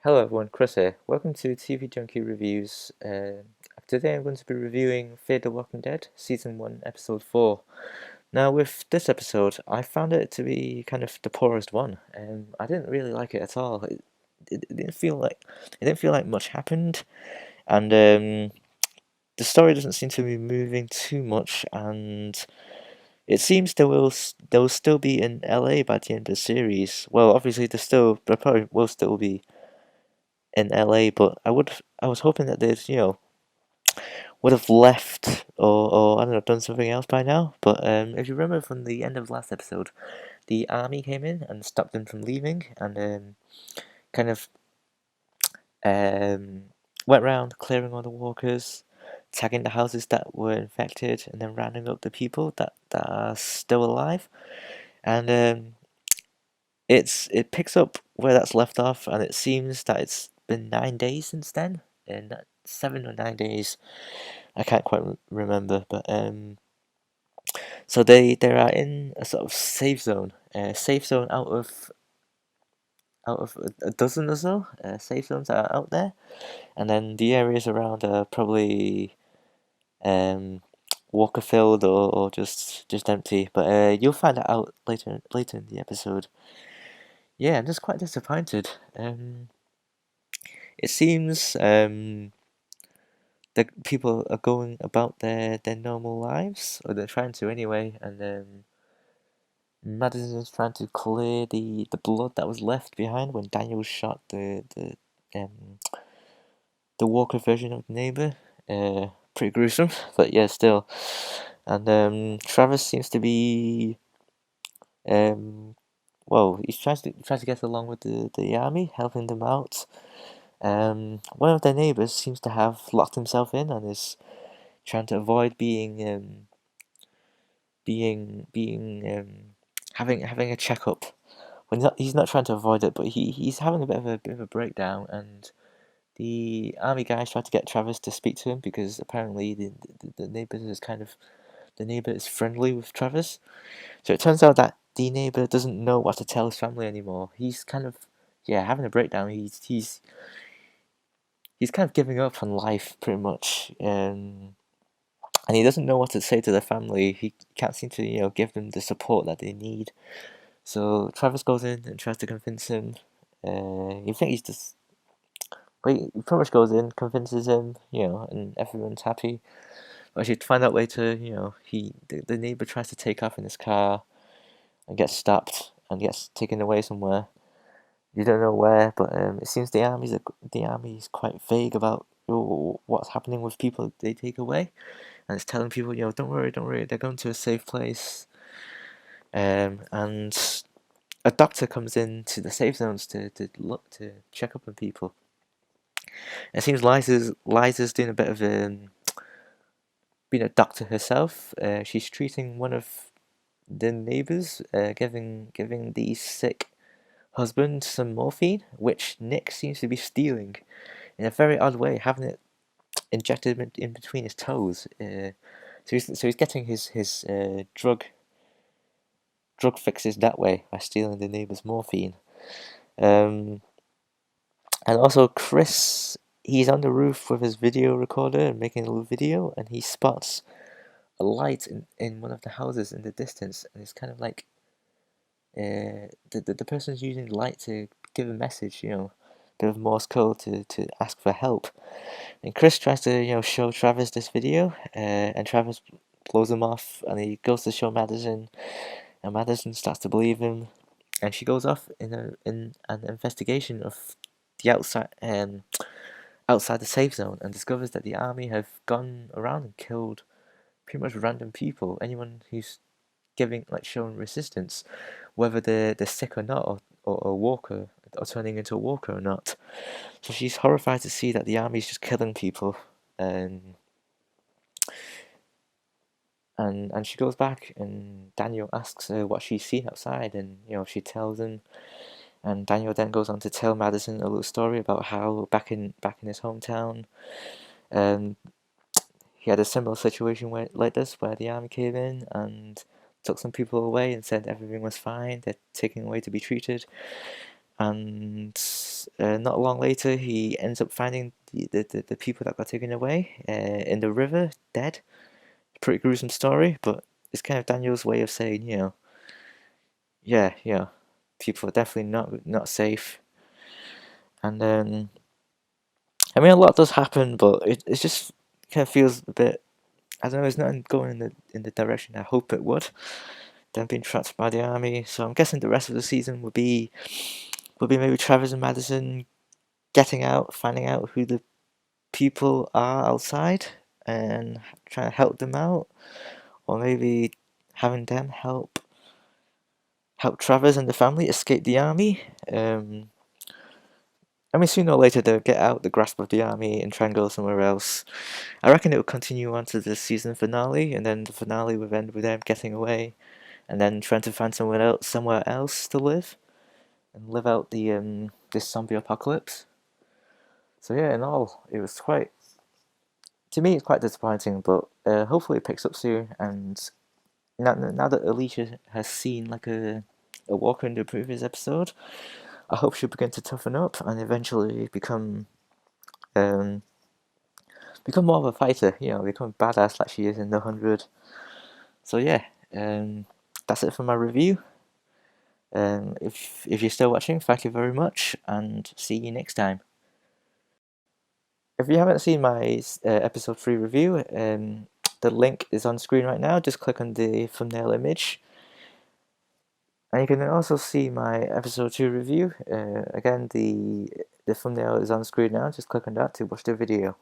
Hello everyone, Chris here. Welcome to TV Junkie Reviews. Today I'm going to be reviewing Fear the Walking Dead, Season 1, Episode 4. Now with this episode, I found it to be kind of the poorest one. I didn't really like it at all. It didn't feel like much happened, and the story doesn't seem to be moving too much, and it seems they will still be in LA by the end of the series. Well, obviously there probably will still be in LA, but I was hoping that they'd would have left or I don't know, done something else by now. But if you remember from the end of last episode, the army came in and stopped them from leaving, and kind of um, went around clearing all the walkers, tagging the houses that were infected, and then rounding up the people that are still alive. And it picks up where that's left off, and it seems that it's been 9 days since then, and 7 or 9 days. I can't quite remember, but so they are in a sort of safe zone out of a dozen or so safe zones that are out there, and then the areas around are probably um walker filled or just empty. But you'll find that out later in the episode. Yeah, I'm just quite disappointed. It seems that people are going about their normal lives, or they're trying to anyway, and Madison's trying to clear the blood that was left behind when Daniel shot um the Walker version of the neighbor. Pretty gruesome, but yeah, still. And Travis seems to be um well, he tries to get along with the army, helping them out. One of their neighbors seems to have locked himself in and is trying to avoid being having a checkup. When he's not trying to avoid it, but he's having a bit of a breakdown, and the army guys try to get Travis to speak to him because apparently the neighbor is the neighbor is friendly with Travis. So it turns out that the neighbor doesn't know what to tell his family anymore. He's kind of having a breakdown. He's kind of giving up on life pretty much. And he doesn't know what to say to the family. He can't seem to, give them the support that they need. So Travis goes in and tries to convince him. You think he's just, but he pretty much goes in, convinces him, and everyone's happy. But you find out later, the neighbor tries to take off in his car and gets stopped and gets taken away somewhere. You don't know where, but it seems the army's quite vague about what's happening with people they take away, and it's telling people, don't worry, they're going to a safe place. And a doctor comes in to the safe zones to look to check up on people. It seems Liza's doing a bit of being a doctor herself. She's treating one of the neighbors, giving the sick husband some morphine, which Nick seems to be stealing in a very odd way, having it injected in between his toes. So he's getting his drug fixes that way by stealing the neighbor's morphine. Um, and also Chris, he's on the roof with his video recorder and making a little video, and he spots a light in one of the houses in the distance, and it's kind of like the person's using light to give a message, bit of Morse code to ask for help. And Chris tries to, show Travis this video, and Travis blows him off, and he goes to show Madison, and Madison starts to believe him, and she goes off in an investigation of the outside the safe zone, and discovers that the army have gone around and killed pretty much random people, anyone who's showing resistance, whether they're sick or not, or a walker, or turning into a walker or not. So she's horrified to see that the army's just killing people, and and she goes back, and Daniel asks her what she's seen outside, and she tells him, and Daniel then goes on to tell Madison a little story about how back in his hometown, um, he had a similar situation like this, where the army came in and took some people away and said everything was fine, they're taken away to be treated, and not long later, he ends up finding the people that got taken away in the river, dead. Pretty gruesome story, but it's kind of Daniel's way of saying, yeah, people are definitely not safe. And I mean, a lot does happen, but it just kind of feels a bit. I don't know. It's not going in the direction I hope it would. Them being trapped by the army, so I'm guessing the rest of the season would be maybe Travers and Madison getting out, finding out who the people are outside, and trying to help them out, or maybe having them help Travers and the family escape the army. I mean, sooner or later they'll get out the grasp of the army and try and go somewhere else. I reckon it will continue on to the season finale, and then the finale will end with them getting away, and then trying to find somewhere else to live, and live out the this zombie apocalypse. So yeah, in all, it was quite. To me, it's quite disappointing, but hopefully it picks up soon. And now that Alicia has seen like a Walker in the previous episode, I hope she'll begin to toughen up and eventually um become more of a fighter. Become a badass like she is in the 100. So yeah, that's it for my review. If you're still watching, thank you very much, and see you next time. If you haven't seen my episode 3 review, the link is on screen right now. Just click on the thumbnail image. And you can also see my episode 2 review. Again, the thumbnail is on screen now. Just click on that to watch the video.